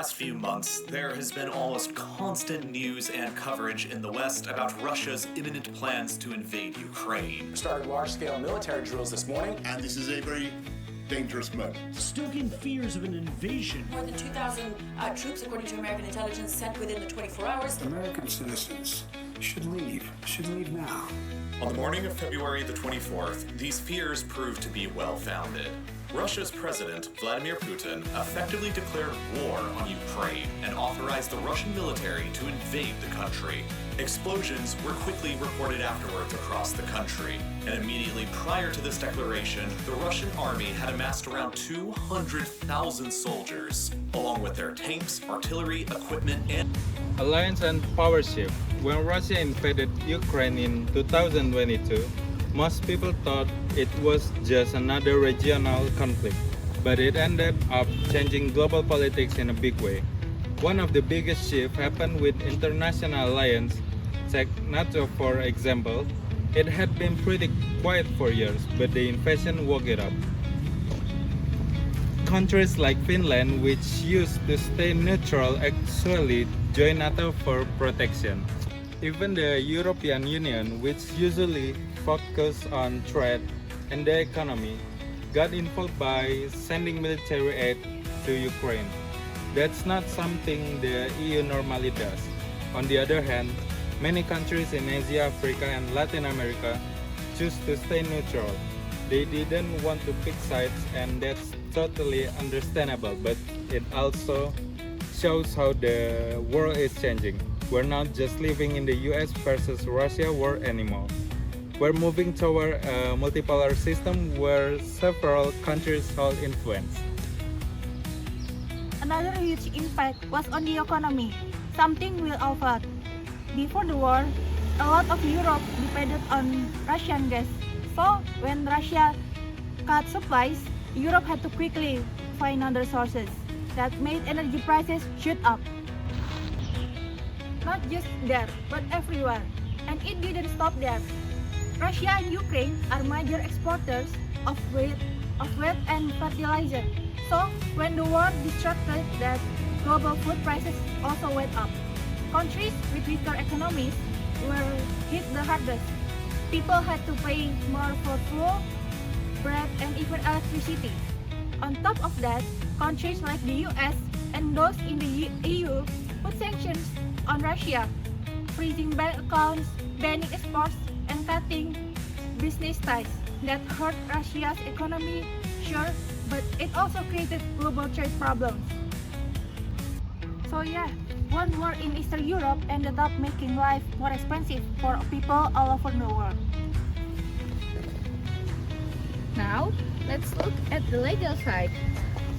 Last few months, there has been almost constant news and coverage in the West about Russia's imminent plans to invade Ukraine. Started large-scale military drills this morning. And this is a very dangerous moment. Stoking fears of an invasion. More than 2,000 troops, according to American intelligence, sent within the 24 hours. American citizens should leave now. On the morning of February the 24th, these fears proved to be well-founded. Russia's president, Vladimir Putin, effectively declared war on Ukraine and authorized the Russian military to invade the country. Explosions were quickly reported afterwards across the country, and immediately prior to this declaration, the Russian army had amassed around 200,000 soldiers, along with their tanks, artillery, equipment, and Alliance and power shift. When Russia invaded Ukraine in 2022, most people thought it was just another regional conflict, but it ended up changing global politics in a big way. One of the biggest shifts happened with international alliance. Take NATO for example. It had been pretty quiet for years, but the invasion woke it up. Countries like Finland, which used to stay neutral, actually joined NATO for protection. Even the European Union, which usually focus on trade and the economy, got involved by sending military aid to Ukraine. That's not something the EU normally does. On the other hand, many countries in Asia, Africa, and Latin America choose to stay neutral. They didn't want to pick sides, and that's totally understandable, but it also shows how the world is changing. We're not just living in the US versus Russia war anymore. We're moving toward a multipolar system where several countries hold influence. Another huge impact was on the economy, something we overlooked. Before the war, a lot of Europe depended on Russian gas. So, when Russia cut supplies, Europe had to quickly find other sources. That made energy prices shoot up. Not just there, but everywhere. And it didn't stop there. Russia and Ukraine are major exporters of wheat and fertilizer. So, when the war disrupted that, global food prices also went up. Countries with weaker economies were hit the hardest. People had to pay more for fuel, bread, and even electricity. On top of that, countries like the US and those in the EU put sanctions on Russia, freezing bank accounts, banning exports, and cutting business ties. That hurt Russia's economy, sure, but it also created global trade problems. So yeah, one war in Eastern Europe ended up making life more expensive for people all over the world. Now, let's look at the legal side.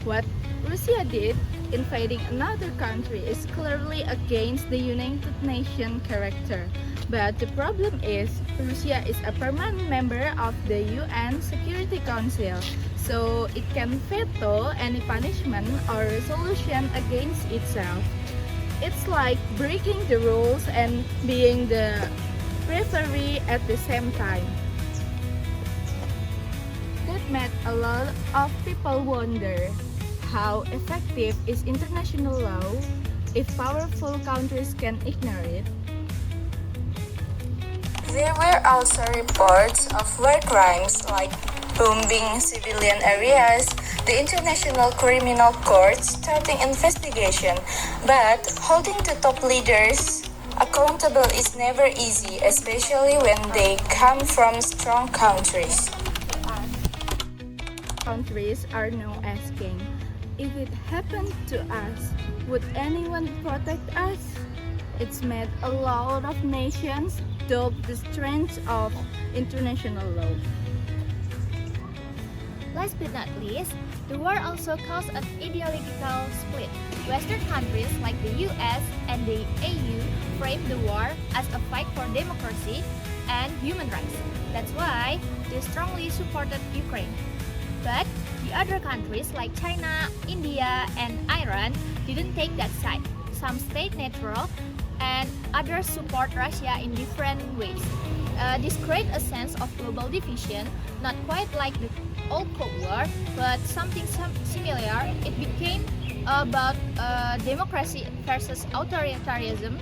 What Russia did, invading another country, is clearly against the United Nations character. But the problem is, Russia is a permanent member of the UN Security Council, so it can veto any punishment or resolution against itself. It's like breaking the rules and being the referee at the same time. That made a lot of people wonder, how effective is international law if powerful countries can ignore it? There were also reports of war crimes like bombing civilian areas, the International Criminal Court starting investigation, but holding the top leaders accountable is never easy, especially when they come from strong countries. Countries are now asking, if it happened to us, would anyone protect us? It's made a lot of nations doubt the strength of international law. Last but not least, the war also caused an ideological split. Western countries like the US and the EU framed the war as a fight for democracy and human rights. That's why they strongly supported Ukraine. But the other countries like China, India, and Iran didn't take that side. Some stayed neutral and others support Russia in different ways. This created a sense of global division, not quite like the old Cold War, but something similar. It became about democracy versus authoritarianism.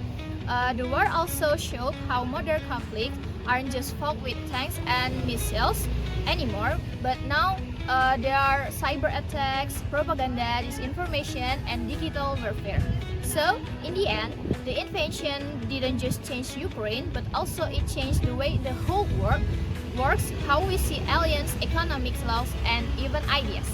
The war also showed how modern conflicts aren't just fought with tanks and missiles anymore, but now there are cyber attacks, propaganda, disinformation, and digital warfare. So, in the end, the invasion didn't just change Ukraine, but also it changed the way the whole world works, how we see aliens, economics, laws, and even ideas.